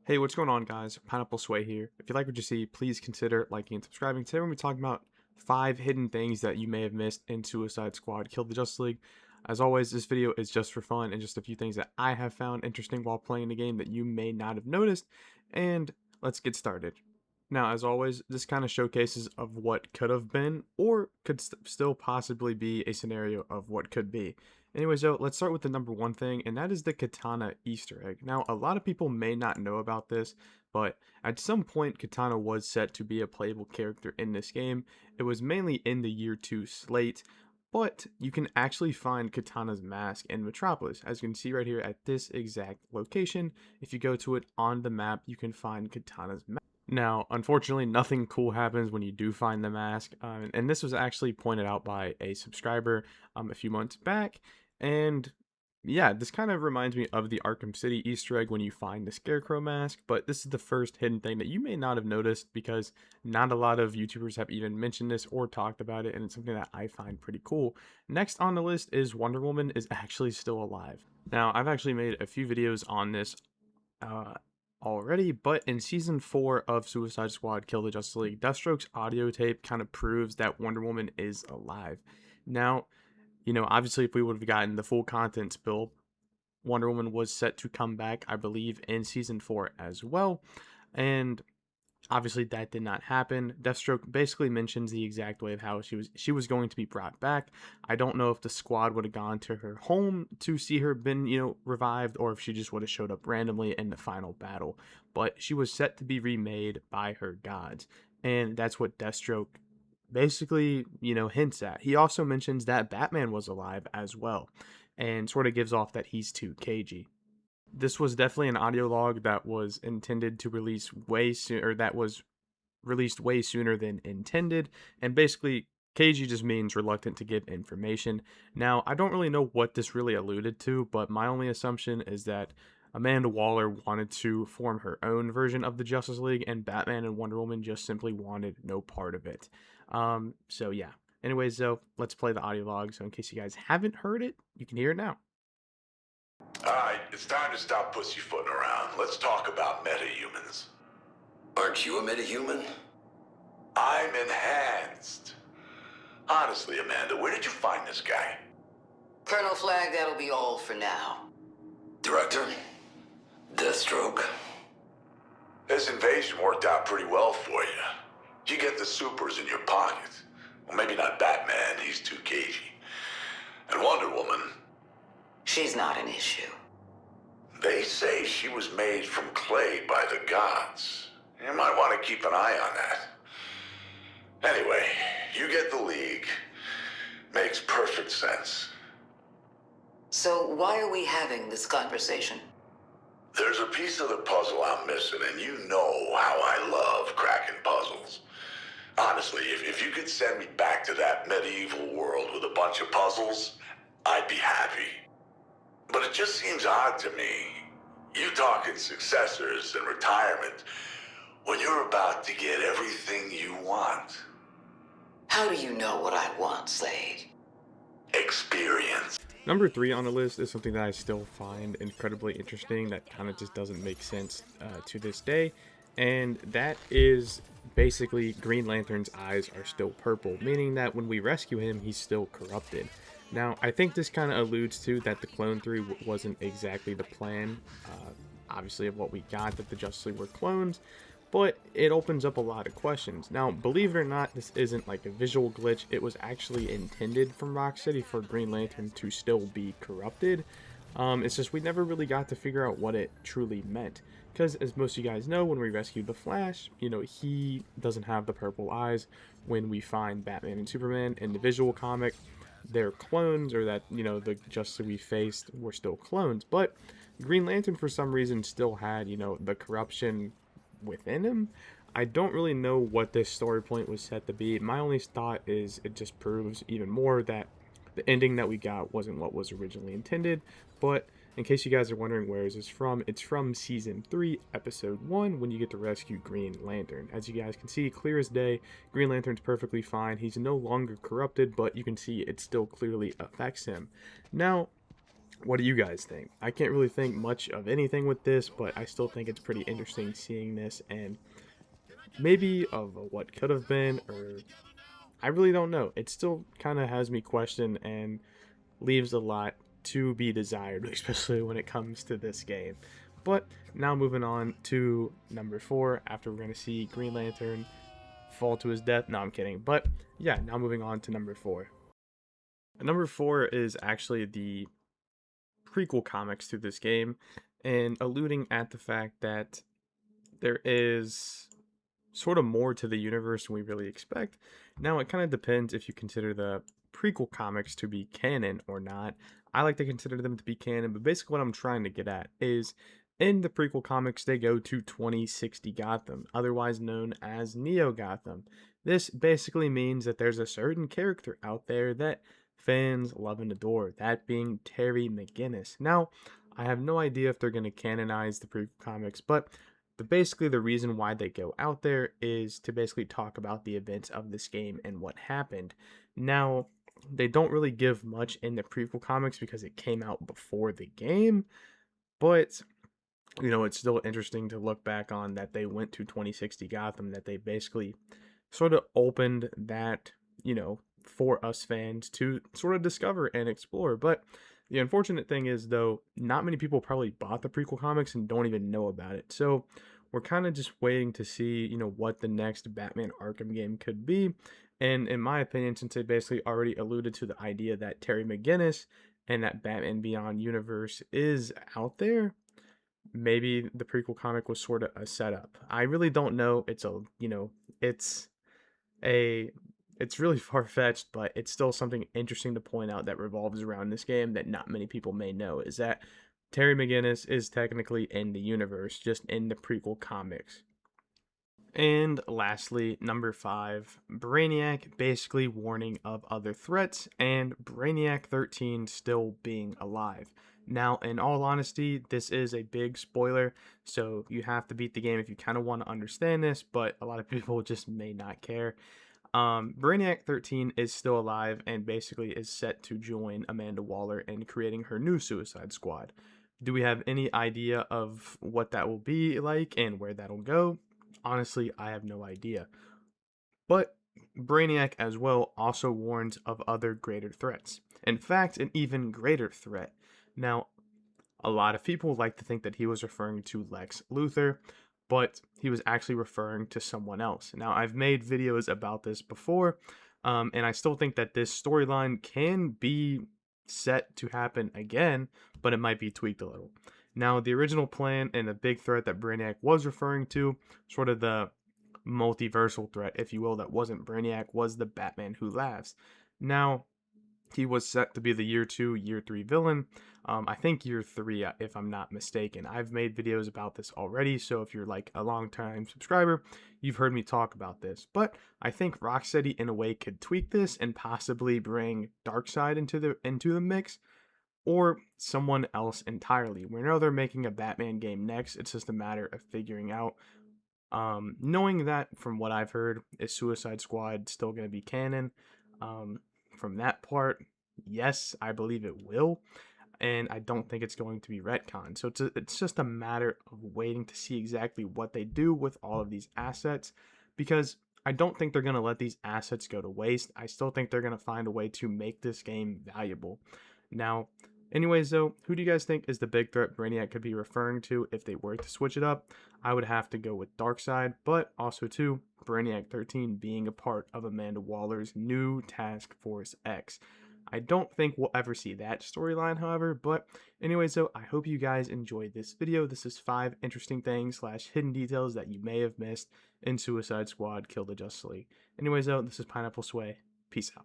Hey, what's going on, guys? Pineapple Sway here. If you like what you see, please consider liking and subscribing. Today, we're going to be talking about 5 hidden things that you may have missed in Suicide Squad Kill the Justice League. As always, this video is just for fun and just a few things that I have found interesting while playing the game that you may not have noticed. And let's get started. Now, as always, this kind of showcases of what could have been or could still possibly be a scenario of what could be. Anyways, though, let's start with the number one thing, and that is the Katana Easter egg. Now, a lot of people may not know about this, but at some point, Katana was set to be a playable character in this game. It was mainly in the Year 2 slate, but you can actually find Katana's mask in Metropolis. As you can see right here at this exact location, if you go to it on the map, you can find Katana's mask. Now, unfortunately, nothing cool happens when you do find the mask, and this was actually pointed out by a subscriber a few months back, and yeah, this kind of reminds me of the Arkham City Easter egg when you find the Scarecrow mask, but this is the first hidden thing that you may not have noticed because not a lot of YouTubers have even mentioned this or talked about it, and it's something that I find pretty cool. Next on the list is Wonder Woman is actually still alive. Now, I've actually made a few videos on this uh, already, but in season 4 of Suicide Squad Kill the Justice League, Deathstroke's audio tape kind of proves that Wonder Woman is alive. Now, obviously, if we would have gotten the full content spill, Wonder Woman was set to come back, I believe, in season 4 as well. And obviously that did not happen. Deathstroke basically mentions the exact way of how she was going to be brought back. I don't know if the squad would have gone to her home to see her been, revived, or if she just would have showed up randomly in the final battle. But she was set to be remade by her gods. And that's what Deathstroke basically, hints at. He also mentions that Batman was alive as well, and sort of gives off that he's too cagey. This was definitely an audio log that was intended to release way soon, or that was released way sooner than intended, and basically cagey just means reluctant to give information. Now, I don't really know what this really alluded to, but my only assumption is that Amanda Waller wanted to form her own version of the Justice League, and Batman and Wonder Woman just simply wanted no part of it. So yeah. Anyways, though, let's play the audio log. So in case you guys haven't heard it, you can hear it now. Alright, it's time to stop pussyfooting around. Let's talk about metahumans. Aren't you a metahuman? I'm enhanced. Honestly, Amanda, where did you find this guy? Colonel Flag, that'll be all for now. Director? Deathstroke? This invasion worked out pretty well for you. You get the supers in your pocket. Well, maybe not Batman, he's too cagey. And Wonder Woman, She's not an issue. they say she was made from clay by the gods. You might want to keep an eye on that. Anyway, you get the League. Makes perfect sense. So why are we having this conversation? There's a piece of the puzzle I'm missing, and you know how I love cracking puzzles. Honestly, if you could send me back to that medieval world with a bunch of puzzles, I'd be happy. But it just seems odd to me, you talking successors and retirement, when you're about to get everything you want. How do you know what I want, Slade? Experience. Number 3 on the list is something that I still find incredibly interesting that kind of just doesn't make sense to this day, and that is basically Green Lantern's eyes are still purple, meaning that when we rescue him, he's still corrupted. Now, I think this kind of alludes to that the Clone 3 wasn't exactly the plan, obviously, of what we got, that the Justice League were clones, but it opens up a lot of questions. Now, believe it or not, this isn't like a visual glitch. It was actually intended from Rocksteady for Green Lantern to still be corrupted. It's just we never really got to figure out what it truly meant. Because as most of you guys know, when we rescued the Flash, he doesn't have the purple eyes. When we find Batman and Superman in the visual comic, they're clones, or that, the Justice we faced were still clones. But Green Lantern, for some reason, still had, the corruption within him. I don't really know what this story point was set to be. My only thought is it just proves even more that the ending that we got wasn't what was originally intended. But in case you guys are wondering where is this from, it's from season 3 episode 1 when you get to rescue Green Lantern. As you guys can see, clear as day, Green Lantern's perfectly fine. He's no longer corrupted, but you can see it still clearly affects him. Now, What do you guys think? I can't really think much of anything with this, but I still think it's pretty interesting seeing this and maybe of what could have been, or I really don't know. It still kind of has me question and leaves a lot to be desired, especially when it comes to this game. But now moving on to number 4, after we're going to see Green Lantern fall to his death. No, I'm kidding. But yeah, now moving on to number 4. Number 4 is actually the prequel comics to this game, and alluding at the fact that there is sort of more to the universe than we really expect. Now, it kind of depends if you consider the prequel comics to be canon or not. I like to consider them to be canon, but basically what I'm trying to get at is in the prequel comics, they go to 2060 Gotham, otherwise known as Neo Gotham. This basically means that there's a certain character out there that fans love and adore, that being Terry McGinnis. Now, I have no idea if they're going to canonize the prequel comics, but basically the reason why they go out there is to basically talk about the events of this game and what happened. Now, they don't really give much in the prequel comics because it came out before the game, but it's still interesting to look back on that they went to 2060 Gotham, that they basically sort of opened that, for us fans to sort of discover and explore. But the unfortunate thing is, though, not many people probably bought the prequel comics and don't even know about it. So we're kind of just waiting to see, what the next Batman Arkham game could be. And in my opinion, since they basically already alluded to the idea that Terry McGinnis and that Batman Beyond universe is out there, maybe the prequel comic was sort of a setup. I really don't know. It's a it's really far-fetched, but it's still something interesting to point out that revolves around this game that not many people may know, is that Terry McGinnis is technically in the universe, just in the prequel comics. And lastly, number 5, Brainiac basically warning of other threats, and Brainiac 13 still being alive. Now, in all honesty, this is a big spoiler, so you have to beat the game if you kind of want to understand this, but a lot of people just may not care. Brainiac 13 is still alive and basically is set to join Amanda Waller in creating her new Suicide Squad. Do we have any idea of what that will be like and where that'll go? Honestly, I have no idea. But Brainiac as well also warns of other greater threats. In fact, an even greater threat. Now, a lot of people like to think that he was referring to Lex Luthor, but he was actually referring to someone else. Now, I've made videos about this before, and I still think that this storyline can be set to happen again, but it might be tweaked a little. Now, the original plan and the big threat that Brainiac was referring to, sort of the multiversal threat, if you will, that wasn't Brainiac, was the Batman Who Laughs. Now, he was set to be the year 2, year 3 villain. I think year 3, if I'm not mistaken. I've made videos about this already, so if you're like a long-time subscriber, you've heard me talk about this. But I think Rocksteady, in a way, could tweak this and possibly bring Darkseid into the mix, or someone else entirely. We know they're making a Batman game next. It's just a matter of figuring out. Knowing that, from what I've heard, is Suicide Squad still going to be canon? From that part, yes, I believe it will, and I don't think it's going to be retcon. So it's just a matter of waiting to see exactly what they do with all of these assets, because I don't think they're going to let these assets go to waste. I still think they're going to find a way to make this game valuable. Now, anyways, though, who do you guys think is the big threat Brainiac could be referring to if they were to switch it up? I would have to go with Darkseid, but also, too, Brainiac 13 being a part of Amanda Waller's new Task Force X. I don't think we'll ever see that storyline, however, but anyways, though, I hope you guys enjoyed this video. This is 5 interesting things / hidden details that you may have missed in Suicide Squad Kill the Justice League. Anyways, though, this is Pineapple Sway. Peace out.